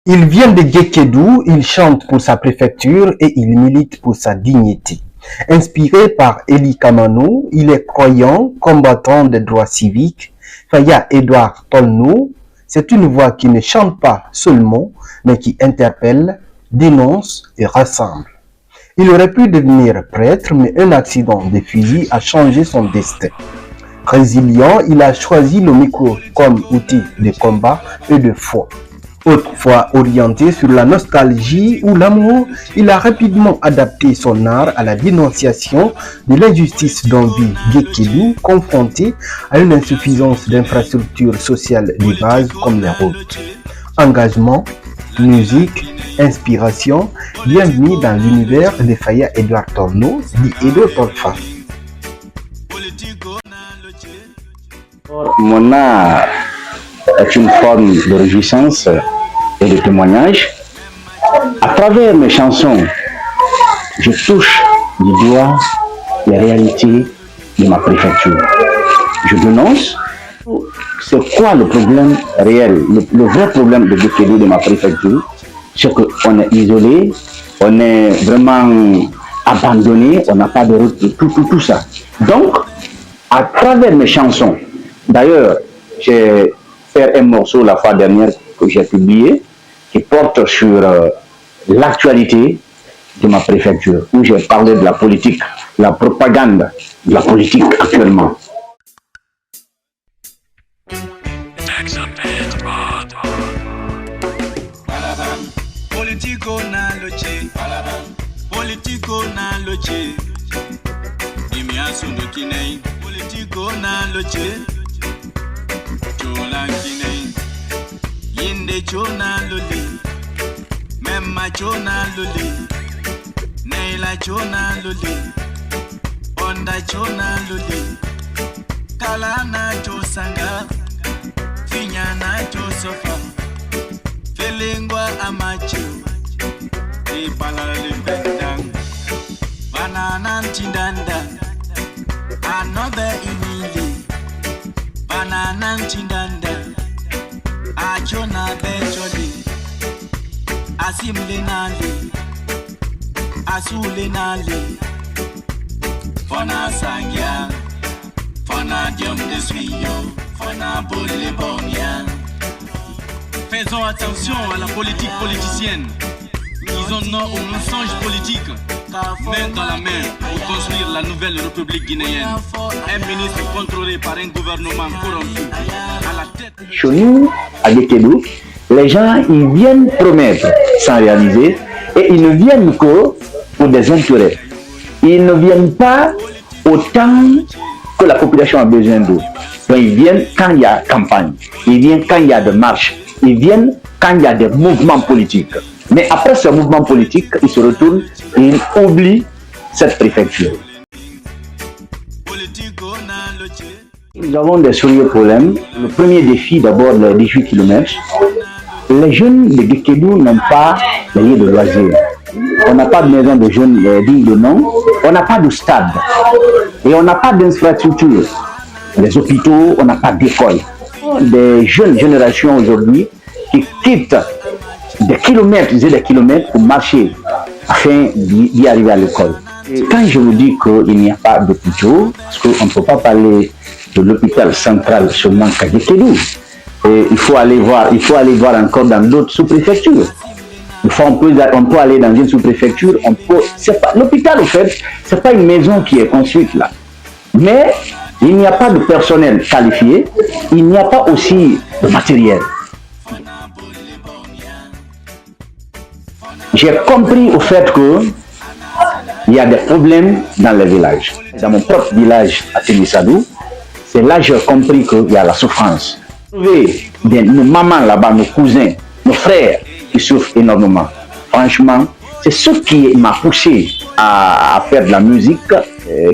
Il vient de Guékédou, il chante pour sa préfecture et il milite pour sa dignité. Inspiré par Eli Kamano, il est croyant, combattant des droits civiques. Faya Edouard Tolno, c'est une voix qui ne chante pas seulement, mais qui interpelle, dénonce et rassemble. Il aurait pu devenir prêtre, mais un accident de fusil a changé son destin. Résilient, il a choisi le micro comme outil de combat et de foi. Autrefois orienté sur la nostalgie ou l'amour, il a rapidement adapté son art à la dénonciation de l'injustice dont vit Guékédou, confronté à une insuffisance d'infrastructures sociales de base comme les routes. Engagement, musique, inspiration, bienvenue dans l'univers de Faya Edouard Tolno, dit Edo Tolfa. Mon art est une forme de réjouissance et de témoignage. À travers mes chansons, je touche du doigt les réalités de ma préfecture. Je dénonce c'est quoi le problème réel, le vrai problème de Guékédou de ma préfecture. C'est qu'on est isolé, on est vraiment abandonné, on n'a pas de route, tout ça. Donc, à travers mes chansons, d'ailleurs, j'ai fait un morceau la fois dernière que j'ai publié, qui porte sur l'actualité de ma préfecture, où j'ai parlé de la politique, la propagande de la politique actuellement. Politico na loche, imiasu no kinei. Politico na loche, chola kinei. Yinde chona loli, memma chona loli, neila chona loli, onda chona loli, kalana chosanga, finyana chosofa, felengwa amachu. Banana tindanda, another imili. Banana tindanda, achona becholi. Asimle nali, asule nali. Fona sangya, fona diom de suyo, fona boule bonia. Faisons attention à la politique politicienne. Disons non au mensonge politique, main dans la main pour construire la nouvelle République guinéenne. Un ministre contrôlé par un gouvernement corrompu à la tête. Chez nous, à Guékédou, les gens ils viennent promettre sans réaliser et ils ne viennent que pour des intérêts. Ils ne viennent pas autant que la population a besoin d'eux. Donc ils viennent quand il y a campagne, ils viennent quand il y a des marches, ils viennent quand il y a des mouvements politiques. Mais après ce mouvement politique, ils se retournent et ils oublient cette préfecture. Nous avons des sérieux problèmes. Le premier défi, d'abord, les 18 km. Les jeunes de Guékédou n'ont pas les lieux de loisirs. On n'a pas de maison de jeunes dignes de nom. On n'a pas de stade. Et on n'a pas d'infrastructure. Les hôpitaux, on n'a pas d'école. Des jeunes générations aujourd'hui qui quittent des kilomètres et des kilomètres pour marcher afin d'y arriver à l'école. Quand je vous dis qu'il n'y a pas d'hôpitaux, parce qu'on ne peut pas parler de l'hôpital central seulement qu'à Guékédou. Il faut aller voir encore dans d'autres sous-préfectures. On peut aller dans une sous-préfecture, l'hôpital au fait, c'est pas une maison qui est construite là. Mais il n'y a pas de personnel qualifié, il n'y a pas aussi de matériel. J'ai compris au fait qu'il y a des problèmes dans les villages. Dans mon propre village à Témissadou, c'est là que j'ai compris qu'il y a la souffrance. Trouver nos mamans là-bas, nos cousins, nos frères qui souffrent énormément. Franchement, c'est ce qui m'a poussé à faire de la musique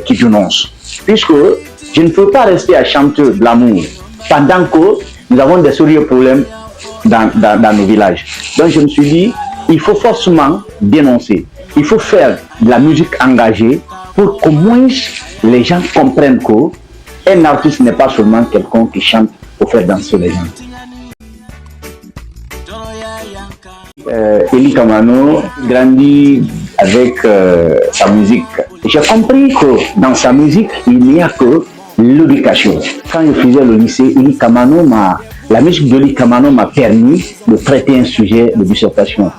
qui dénonce. Puisque je ne peux pas rester à chanter de l'amour pendant que nous avons des sérieux problèmes dans nos villages. Donc je me suis dit, il faut forcément dénoncer. Il faut faire de la musique engagée pour qu'au moins les gens comprennent qu'un artiste n'est pas seulement quelqu'un qui chante pour faire danser les gens. Eli Kamano grandit avec sa musique. J'ai compris que dans sa musique, il n'y a que l'éducation. Quand je faisais le lycée, la musique d'Eli Kamano m'a permis de traiter un sujet de dissertation.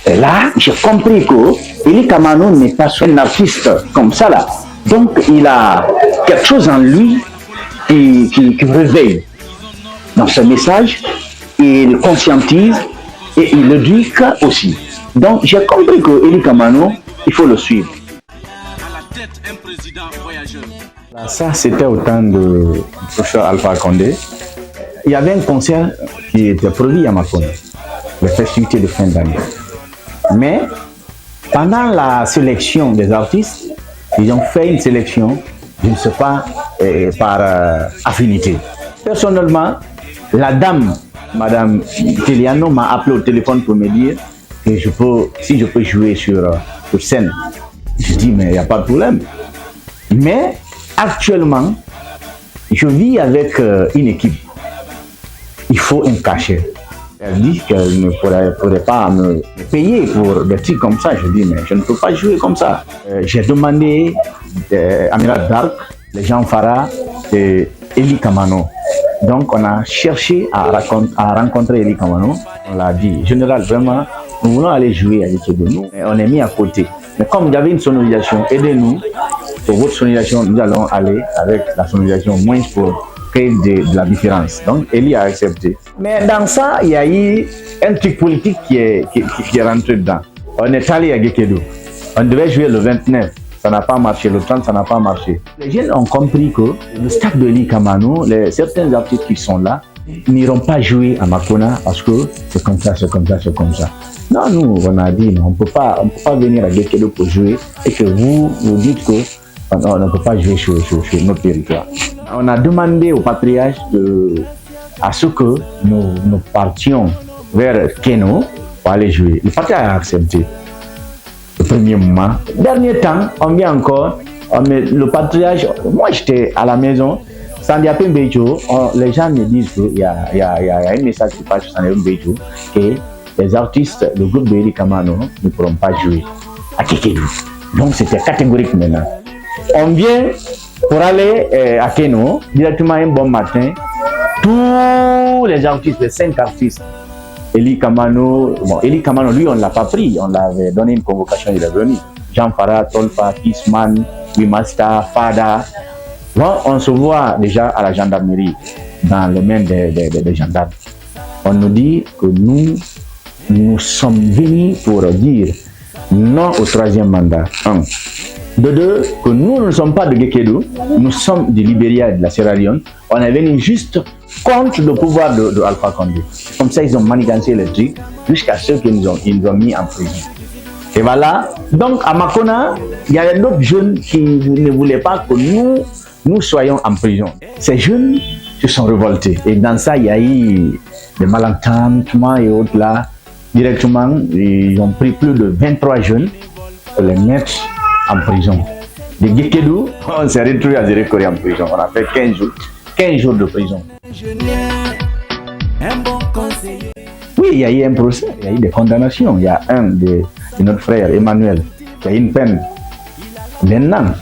Et là, j'ai compris que Eli Kamano n'est pas un artiste comme ça là. Donc, il a quelque chose en lui qui réveille dans ce message, il conscientise et il éduque aussi. Donc, j'ai compris que Eli Kamano, il faut le suivre. Ça, c'était au temps de professeur Alpha Condé. Il y avait un concert qui était produit à Makona, les festivités de fin d'année. Mais pendant la sélection des artistes, ils ont fait une sélection, je ne sais pas, par affinité. Personnellement, la dame, Madame Teliano, m'a appelé au téléphone pour me dire que si je peux jouer sur scène. Je dis, mais il n'y a pas de problème. Mais actuellement, je vis avec une équipe. Il faut un cachet. Elle dit qu'elle ne pourrait pas me payer pour des trucs comme ça. Je dis, mais je ne peux pas jouer comme ça. J'ai demandé à Amiral Dark, les gens Farah et Eli Kamano. Donc, on a cherché à rencontrer Eli Kamano. On l'a dit, général, vraiment, nous voulons aller jouer avec nous. Et on est mis à côté. Mais comme il y avait une sonorisation, aidez-nous. Pour votre sonorisation, nous allons aller avec la sonorisation moins pour créer de la différence. Donc, Eli a accepté. Mais dans ça, il y a eu un truc politique qui est rentré dedans. On est allé à Gekedou. On devait jouer le 29. Ça n'a pas marché. Le 30, ça n'a pas marché. Les jeunes ont compris que le staff de Eli Kamano, certains artistes qui sont là, n'iront pas jouer à Makona parce que c'est comme ça, c'est comme ça, c'est comme ça. Non, nous, on a dit, on ne peut pas venir à Gekedou pour jouer et que vous dites que on ne peut pas jouer sur notre territoire. On a demandé au patriarche à ce que nous partions vers Keno pour aller jouer. Le patriarche a accepté. Le premier moment. Dernier temps, on vient encore. Le patriarche, moi j'étais à la maison. Sandiapé Mbejo, les gens me disent qu'il y a un message qui passe sur Sandiapé Mbejo que les artistes, le groupe de Eli Kamano ne pourront pas jouer à Kekedou. Donc c'était catégorique maintenant. On vient pour aller à Keno, directement un bon matin. Tous les artistes, les 5 artistes, Eli Kamano, lui on ne l'a pas pris, on l'avait donné une convocation, il est venu. Jean Farah, Tolfa, Kisman, Wimasta, Fada. Bon, on se voit déjà à la gendarmerie, dans les mains des gendarmes. On nous dit que nous sommes venus pour dire non au 3e mandat. 1. De 2, que nous ne sommes pas de Gekedou, nous sommes de Libéria et de la Sierra Leone. On est venu juste contre le pouvoir de Alpha Condé. Comme ça, ils ont manigancé les trucs jusqu'à ce qu'ils nous ont mis en prison. Et voilà. Donc, à Makona, il y avait d'autres jeunes qui ne voulaient pas que nous soyons en prison. Ces jeunes se sont révoltés. Et dans ça, il y a eu des malentendements et autres là. Directement, ils ont pris plus de 23 jeunes pour les mettre en prison. De Gekedou, on s'est retrouvé à Zérékori en prison. On a fait 15 jours de prison. Oui, il y a eu un procès, il y a eu des condamnations. Il y a un de notre frère Emmanuel qui a eu une peine d'1 an.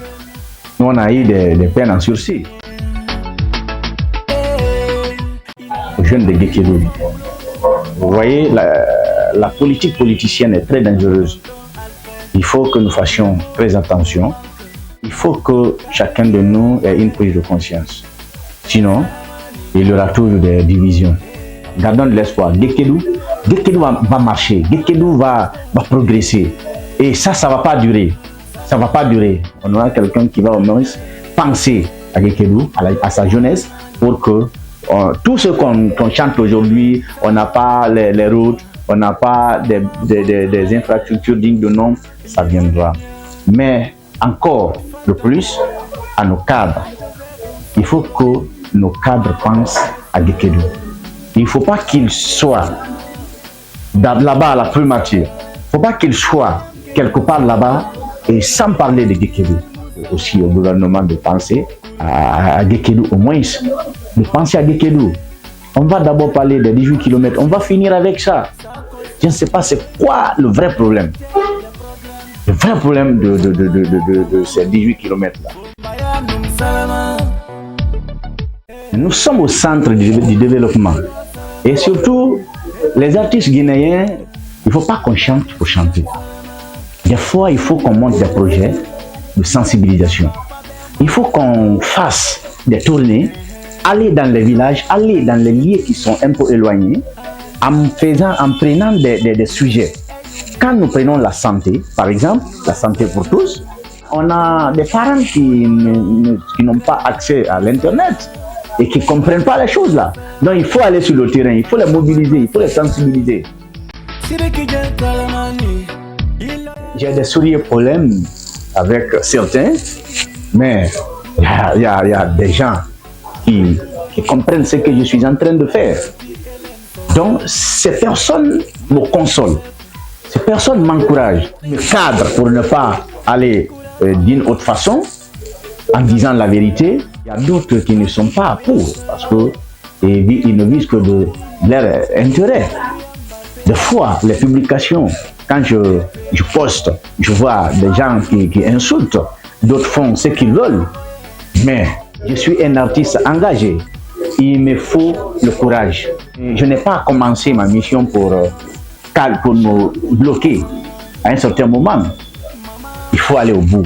Nous, on a eu des peines en sursis. Aux jeunes de Gekedou. Vous voyez, la politique politicienne est très dangereuse. Il faut que nous fassions très attention. Il faut que chacun de nous ait une prise de conscience. Sinon, il y aura toujours des divisions. Gardons de l'espoir. Gekedou va marcher. Gekedou va progresser. Et ça ne va pas durer. Ça ne va pas durer. On aura quelqu'un qui va au moins penser à Gekedou, à sa jeunesse, pour que tout ce qu'on chante aujourd'hui, on n'a pas les routes, on n'a pas des infrastructures dignes de nom, ça viendra. Mais encore le plus, à nos cadres. Il faut que nos cadres pensent à Gekedou. Il ne faut pas qu'ils soient là-bas à la primature. Il ne faut pas qu'ils soient quelque part là-bas et sans parler de Gekedou. Aussi au gouvernement de penser à Gekedou, au moins de penser à Gekedou. On va d'abord parler des 18 km, on va finir avec ça. Je ne sais pas c'est quoi le vrai problème. Le vrai problème de ces 18 km-là. Nous sommes au centre du développement. Et surtout, les artistes guinéens, il ne faut pas qu'on chante pour chanter. Des fois, il faut qu'on monte des projets de sensibilisation. Il faut qu'on fasse des tournées, aller dans les villages, aller dans les lieux qui sont un peu éloignés, en prenant des sujets. Quand nous prenons la santé, par exemple, la santé pour tous, on a des parents qui n'ont pas accès à l'Internet et qui ne comprennent pas les choses là. Donc il faut aller sur le terrain, il faut les mobiliser, il faut les sensibiliser. J'ai des sérieux problèmes avec certains, mais il y a des gens qui comprennent ce que je suis en train de faire. Donc ces personnes me consolent, ces personnes m'encouragent, me cadrent pour ne pas aller d'une autre façon en disant la vérité. Il y a d'autres qui ne sont pas pour parce qu'ils ne visent que de leur intérêt. Des fois, les publications, quand je poste, je vois des gens qui insultent, d'autres font ce qu'ils veulent. Mais je suis un artiste engagé. Il me faut le courage. Je n'ai pas commencé ma mission pour me bloquer à un certain moment. Il faut aller au bout.